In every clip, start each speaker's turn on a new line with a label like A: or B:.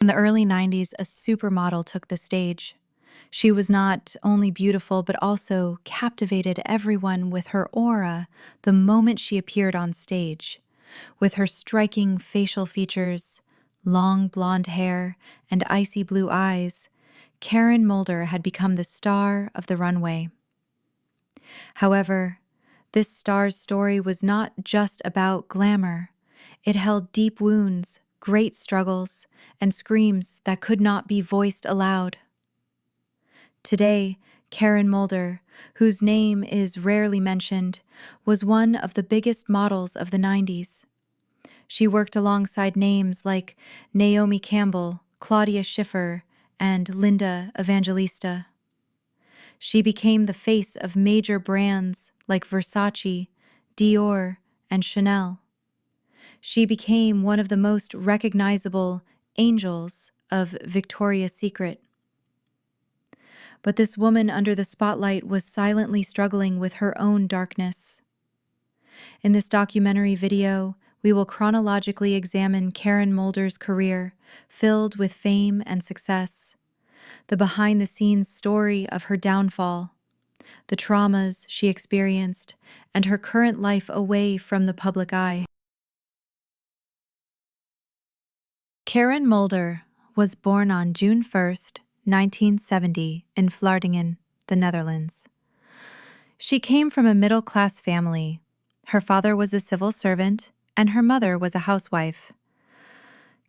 A: In the early 90s, a supermodel took the stage. She was not only beautiful, but also captivated everyone with her aura the moment she appeared on stage. With her striking facial features, long blonde hair, and icy blue eyes, Karen Mulder had become the star of the runway. However, this star's story was not just about glamour. It held deep wounds, great struggles, and screams that could not be voiced aloud. Today, Karen Mulder, whose name is rarely mentioned, was one of the biggest models of the 90s. She worked alongside names like Naomi Campbell, Claudia Schiffer, and Linda Evangelista. She became the face of major brands like Versace, Dior, and Chanel. She became one of the most recognizable angels of Victoria's Secret. But this woman under the spotlight was silently struggling with her own darkness. In this documentary video, we will chronologically examine Karen Mulder's career, filled with fame and success, the behind-the-scenes story of her downfall, the traumas she experienced, and her current life away from the public eye. Karen Mulder was born on June 1st, 1970, in Vlaardingen, the Netherlands. She came from a middle-class family. Her father was a civil servant, and her mother was a housewife.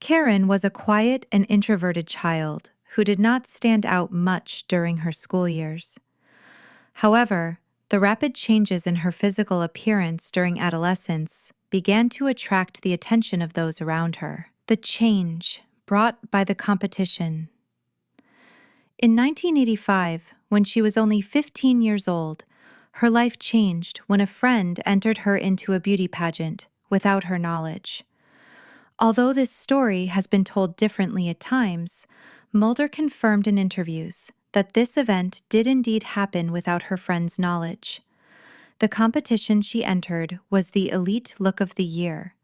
A: Karen was a quiet and introverted child who did not stand out much during her school years. However, the rapid changes in her physical appearance during adolescence began to attract the attention of those around her. The change brought by the competition. In 1985, when she was only 15 years old, her life changed when a friend entered her into a beauty pageant without her knowledge. Although this story has been told differently at times, Mulder confirmed in interviews that this event did indeed happen without her friend's knowledge. The competition she entered was the Elite Look of the Year.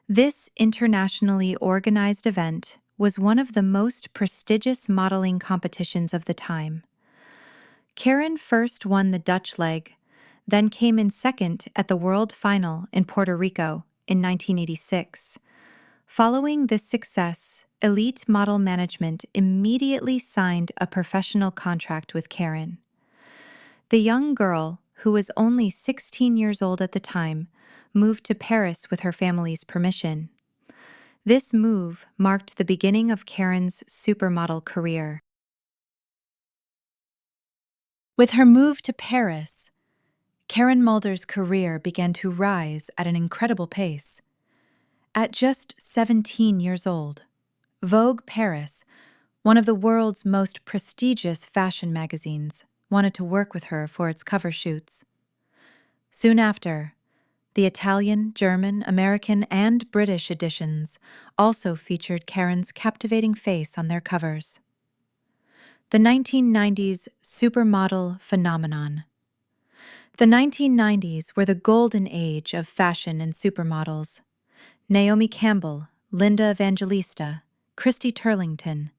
A: This internationally organized event was one of the most prestigious modeling competitions of the time. Karen first won the Dutch leg, then came in second at the World Final in Puerto Rico in 1986. Following this success, Elite Model Management immediately signed a professional contract with Karen. The young girl, who was only 16 years old at the time, moved to Paris with her family's permission. This move marked the beginning of Karen's supermodel career. With her move to Paris, Karen Mulder's career began to rise at an incredible pace. At just 17 years old, Vogue Paris, one of the world's most prestigious fashion magazines, wanted to work with her for its cover shoots. Soon after, the Italian, German, American, and British editions also featured Karen's captivating face on their covers. The 1990s supermodel phenomenon. The 1990s were the golden age of fashion and supermodels. Naomi Campbell, Linda Evangelista, Christy Turlington,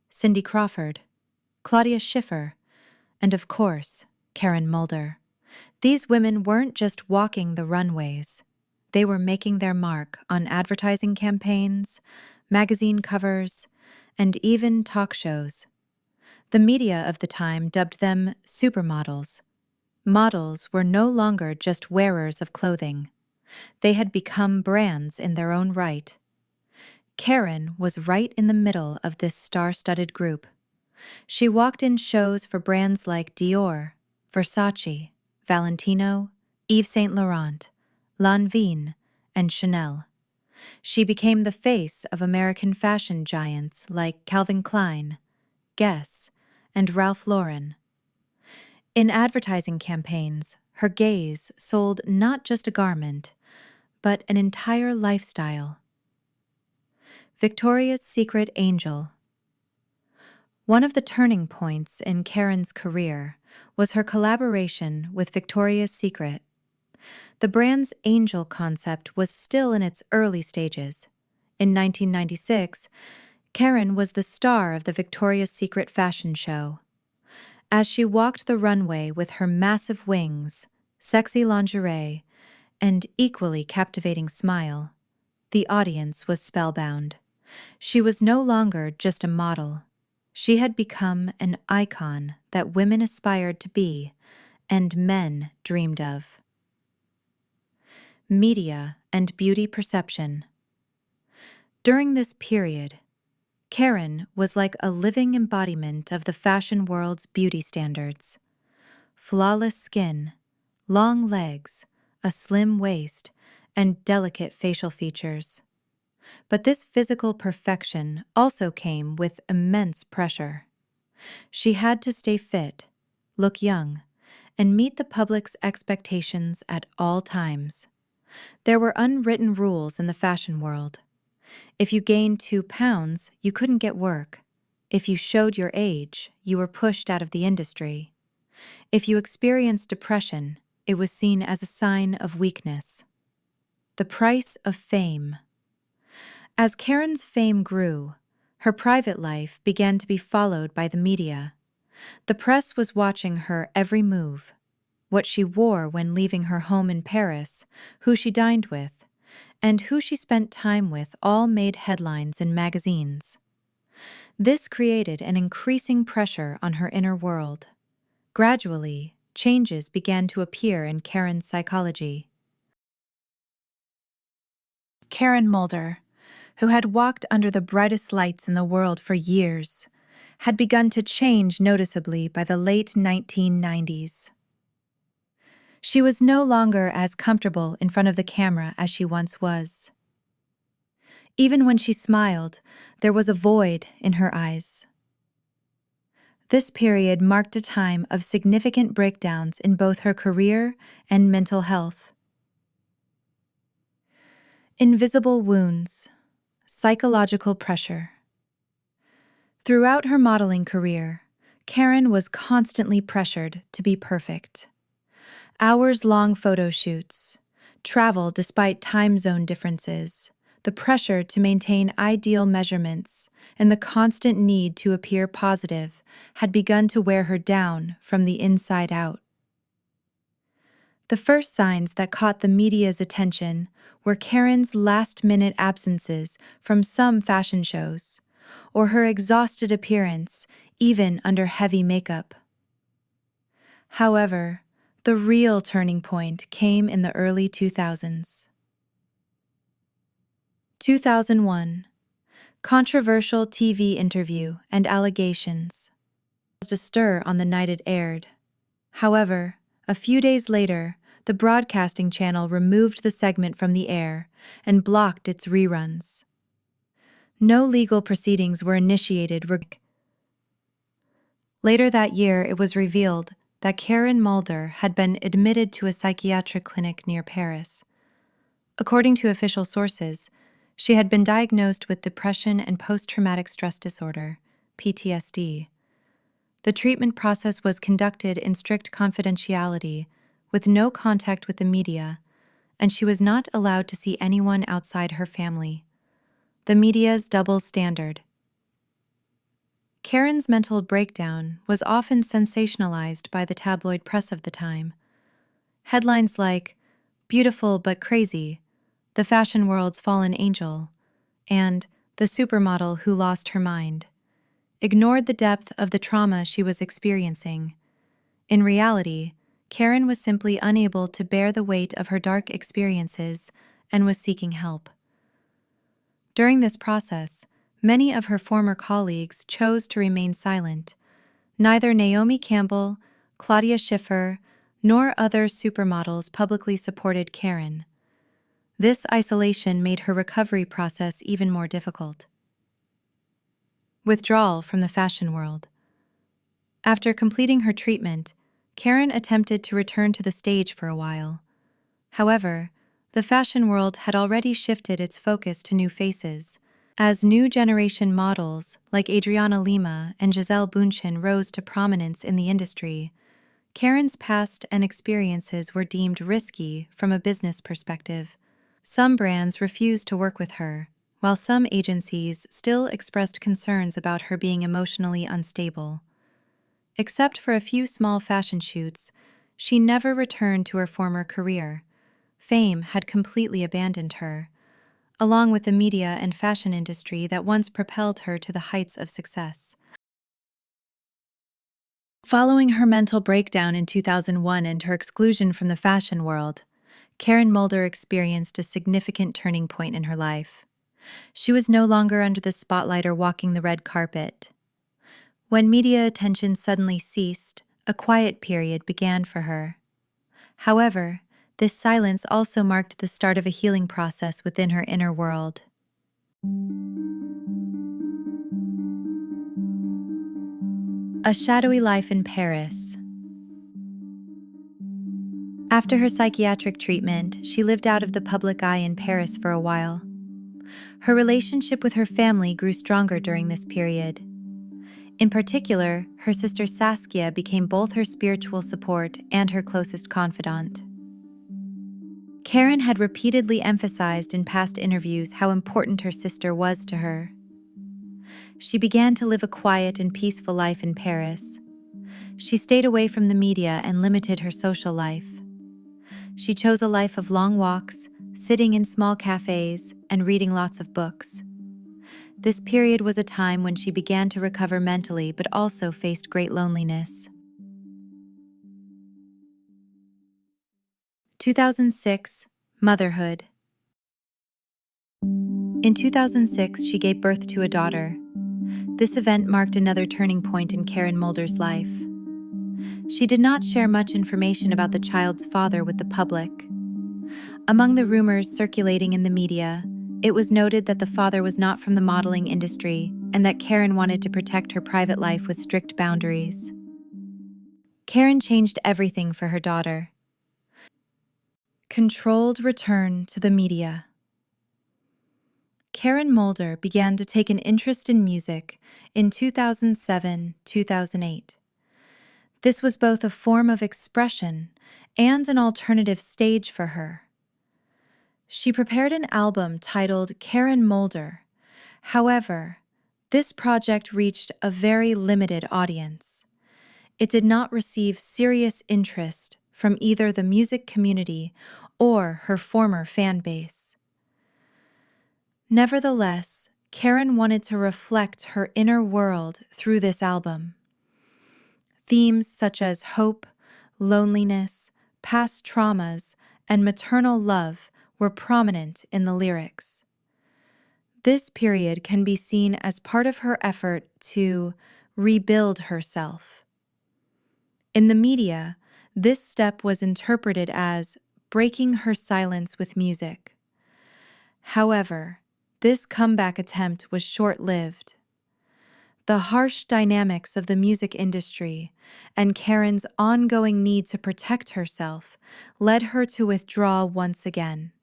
A: Cindy Crawford, Claudia Schiffer, and of course, Karen Mulder. These women weren't just walking the runways. They were making their mark on advertising campaigns, magazine covers, and even talk shows. The media of the time dubbed them supermodels. Models were no longer just wearers of clothing. They had become brands in their own right. Karen was right in the middle of this star-studded group. She walked in shows for brands like Dior, Versace, Valentino, Yves Saint Laurent, Lanvin, and Chanel. She became the face of American fashion giants like Calvin Klein, Guess, and Ralph Lauren. In advertising campaigns, her gaze sold not just a garment, but an entire lifestyle. Victoria's Secret Angel. One of the turning points in Karen's career was her collaboration with Victoria's Secret. The brand's angel concept was still in its early stages. In 1996, Karen was the star of the Victoria's Secret fashion show. As she walked the runway with her massive wings, sexy lingerie, and equally captivating smile, the audience was spellbound. She was no longer just a model. She had become an icon that women aspired to be and men dreamed of. Media and beauty perception. During this period, Karen was like a living embodiment of the fashion world's beauty standards. Flawless skin, long legs, a slim waist, and delicate facial features. But this physical perfection also came with immense pressure. She had to stay fit, look young, and meet the public's expectations at all times. There were unwritten rules in the fashion world. If you gained 2 pounds, you couldn't get work. If you showed your age, you were pushed out of the industry. If you experienced depression, it was seen as a sign of weakness. The price of fame. As Karen's fame grew, her private life began to be followed by the media. The press was watching her every move, what she wore when leaving her home in Paris, who she dined with, and who she spent time with all made headlines in magazines. This created an increasing pressure on her inner world. Gradually, changes began to appear in Karen's psychology. Karen Mulder, who had walked under the brightest lights in the world for years, had begun to change noticeably by the late 1990s. She was no longer as comfortable in front of the camera as she once was. Even when she smiled, there was a void in her eyes. This period marked a time of significant breakdowns in both her career and mental health. Invisible wounds, psychological pressure. Throughout her modeling career, Karen was constantly pressured to be perfect. Hours-long photo shoots, travel despite time zone differences, the pressure to maintain ideal measurements, and the constant need to appear positive had begun to wear her down from the inside out. The first signs that caught the media's attention were Karen's last-minute absences from some fashion shows, or her exhausted appearance, even under heavy makeup. However, the real turning point came in the early 2000s. 2001. Controversial TV interview and allegations. Caused a stir on the night it aired. However, a few days later, the broadcasting channel removed the segment from the air and blocked its reruns. No legal proceedings were initiated. Later that year, it was revealed that Karen Mulder had been admitted to a psychiatric clinic near Paris. According to official sources, she had been diagnosed with depression and post-traumatic stress disorder, PTSD. The treatment process was conducted in strict confidentiality, with no contact with the media, and she was not allowed to see anyone outside her family. The media's double standard. Karen's mental breakdown was often sensationalized by the tabloid press of the time. Headlines like, "Beautiful but Crazy," "The Fashion World's Fallen Angel," and "The Supermodel Who Lost Her Mind," ignored the depth of the trauma she was experiencing. In reality, Karen was simply unable to bear the weight of her dark experiences and was seeking help. During this process, many of her former colleagues chose to remain silent. Neither Naomi Campbell, Claudia Schiffer, nor other supermodels publicly supported Karen. This isolation made her recovery process even more difficult. Withdrawal from the fashion world. After completing her treatment, Karen attempted to return to the stage for a while. However, the fashion world had already shifted its focus to new faces. As new generation models like Adriana Lima and Gisele Bündchen rose to prominence in the industry, Karen's past and experiences were deemed risky from a business perspective. Some brands refused to work with her, while some agencies still expressed concerns about her being emotionally unstable. Except for a few small fashion shoots, she never returned to her former career. Fame had completely abandoned her, along with the media and fashion industry that once propelled her to the heights of success. Following her mental breakdown in 2001 and her exclusion from the fashion world, Karen Mulder experienced a significant turning point in her life. She was no longer under the spotlight or walking the red carpet. When media attention suddenly ceased, a quiet period began for her. However, this silence also marked the start of a healing process within her inner world. A shadowy life in Paris. After her psychiatric treatment, she lived out of the public eye in Paris for a while. Her relationship with her family grew stronger during this period. In particular, her sister Saskia became both her spiritual support and her closest confidant. Karen had repeatedly emphasized in past interviews how important her sister was to her. She began to live a quiet and peaceful life in Paris. She stayed away from the media and limited her social life. She chose a life of long walks, sitting in small cafes, and reading lots of books. This period was a time when she began to recover mentally but also faced great loneliness. 2006, Motherhood. In 2006, she gave birth to a daughter. This event marked another turning point in Karen Mulder's life. She did not share much information about the child's father with the public. Among the rumors circulating in the media, it was noted that the father was not from the modeling industry and that Karen wanted to protect her private life with strict boundaries. Karen changed everything for her daughter. Controlled return to the media. Karen Mulder began to take an interest in music in 2007-2008. This was both a form of expression and an alternative stage for her. She prepared an album titled Karen Mulder. However, this project reached a very limited audience. It did not receive serious interest from either the music community or her former fan base. Nevertheless, Karen wanted to reflect her inner world through this album. Themes such as hope, loneliness, past traumas, and maternal love were prominent in the lyrics. This period can be seen as part of her effort to rebuild herself. In the media, this step was interpreted as breaking her silence with music. However, this comeback attempt was short-lived. The harsh dynamics of the music industry and Karen's ongoing need to protect herself led her to withdraw once again.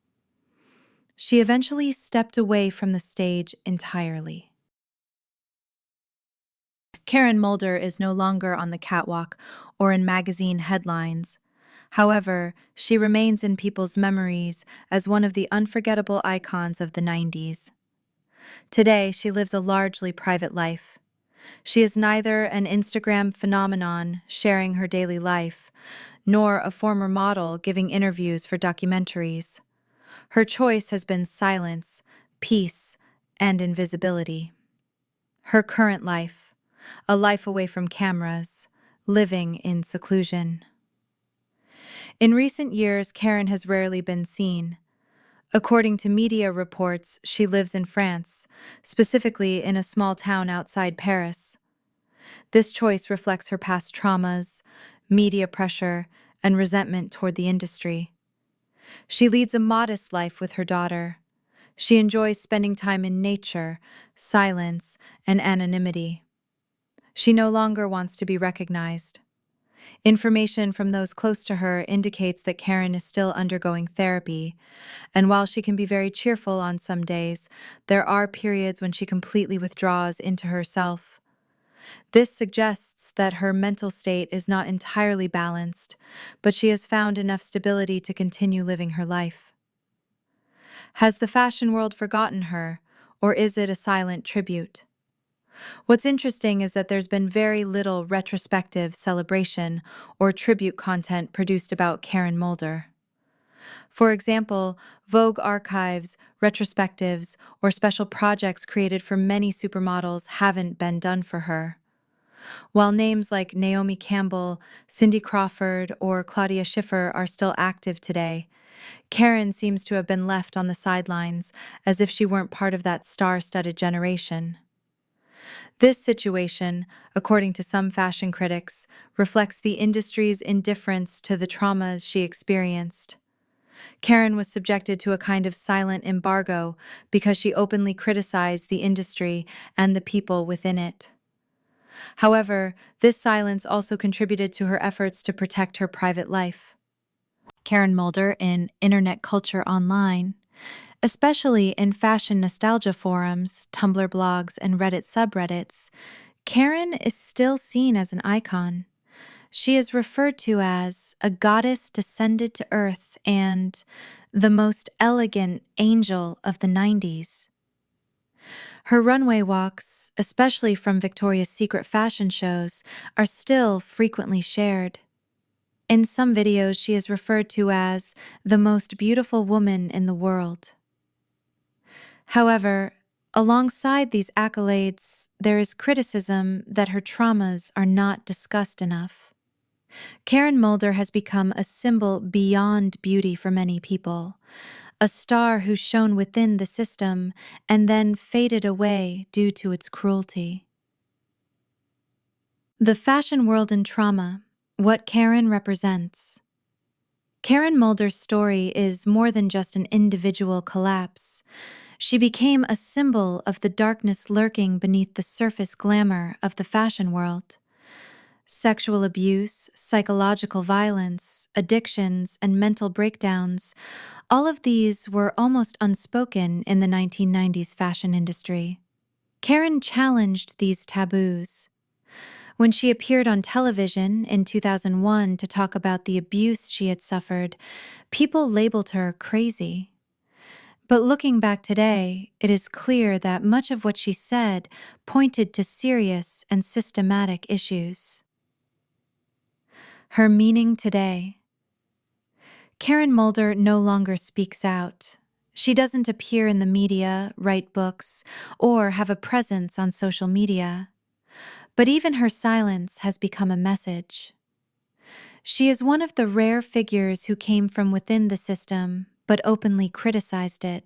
A: She eventually stepped away from the stage entirely. Karen Mulder is no longer on the catwalk or in magazine headlines. However, she remains in people's memories as one of the unforgettable icons of the 90s. Today, she lives a largely private life. She is neither an Instagram phenomenon sharing her daily life, nor a former model giving interviews for documentaries. Her choice has been silence, peace, and invisibility. Her current life, a life away from cameras, living in seclusion. In recent years, Karen has rarely been seen. According to media reports, she lives in France, specifically in a small town outside Paris. This choice reflects her past traumas, media pressure, and resentment toward the industry. She leads a modest life with her daughter. She enjoys spending time in nature, silence, and anonymity. She no longer wants to be recognized. Information from those close to her indicates that Karen is still undergoing therapy, and while she can be very cheerful on some days, there are periods when she completely withdraws into herself. This suggests that her mental state is not entirely balanced, but she has found enough stability to continue living her life. Has the fashion world forgotten her, or is it a silent tribute? What's interesting is that there's been very little retrospective celebration or tribute content produced about Karen Mulder. For example, Vogue archives, retrospectives, or special projects created for many supermodels haven't been done for her. While names like Naomi Campbell, Cindy Crawford, or Claudia Schiffer are still active today, Karen seems to have been left on the sidelines as if she weren't part of that star-studded generation. This situation, according to some fashion critics, reflects the industry's indifference to the traumas she experienced. Karen was subjected to a kind of silent embargo because she openly criticized the industry and the people within it. However, this silence also contributed to her efforts to protect her private life. Karen Mulder in Internet Culture Online, especially in fashion nostalgia forums, Tumblr blogs, and Reddit subreddits, Karen is still seen as an icon. She is referred to as a goddess descended to earth and the most elegant angel of the 90s. Her runway walks, especially from Victoria's Secret fashion shows, are still frequently shared. In some videos, she is referred to as the most beautiful woman in the world. However, alongside these accolades, there is criticism that her traumas are not discussed enough. Karen Mulder has become a symbol beyond beauty for many people, a star who shone within the system and then faded away due to its cruelty. The fashion world in trauma, what Karen represents. Karen Mulder's story is more than just an individual collapse. She became a symbol of the darkness lurking beneath the surface glamour of the fashion world. Sexual abuse, psychological violence, addictions, and mental breakdowns, all of these were almost unspoken in the 1990s fashion industry. Karen challenged these taboos. When she appeared on television in 2001 to talk about the abuse she had suffered, people labeled her crazy. But looking back today, it is clear that much of what she said pointed to serious and systematic issues. Her meaning today. Karen Mulder no longer speaks out. She doesn't appear in the media, write books, or have a presence on social media. But even her silence has become a message. She is one of the rare figures who came from within the system, but openly criticized it.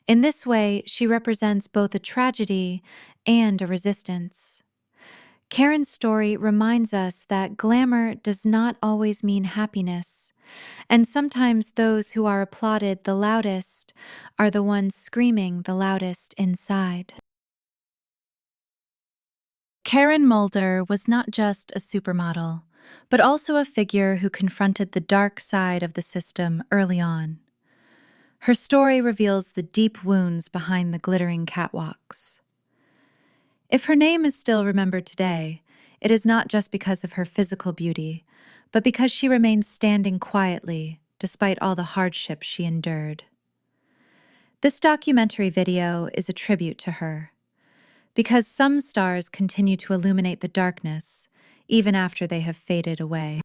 A: In this way, she represents both a tragedy and a resistance. Karen's story reminds us that glamour does not always mean happiness, and sometimes those who are applauded the loudest are the ones screaming the loudest inside. Karen Mulder was not just a supermodel, but also a figure who confronted the dark side of the system early on. Her story reveals the deep wounds behind the glittering catwalks. If her name is still remembered today, it is not just because of her physical beauty, but because she remains standing quietly despite all the hardships she endured. This documentary video is a tribute to her, because some stars continue to illuminate the darkness even after they have faded away.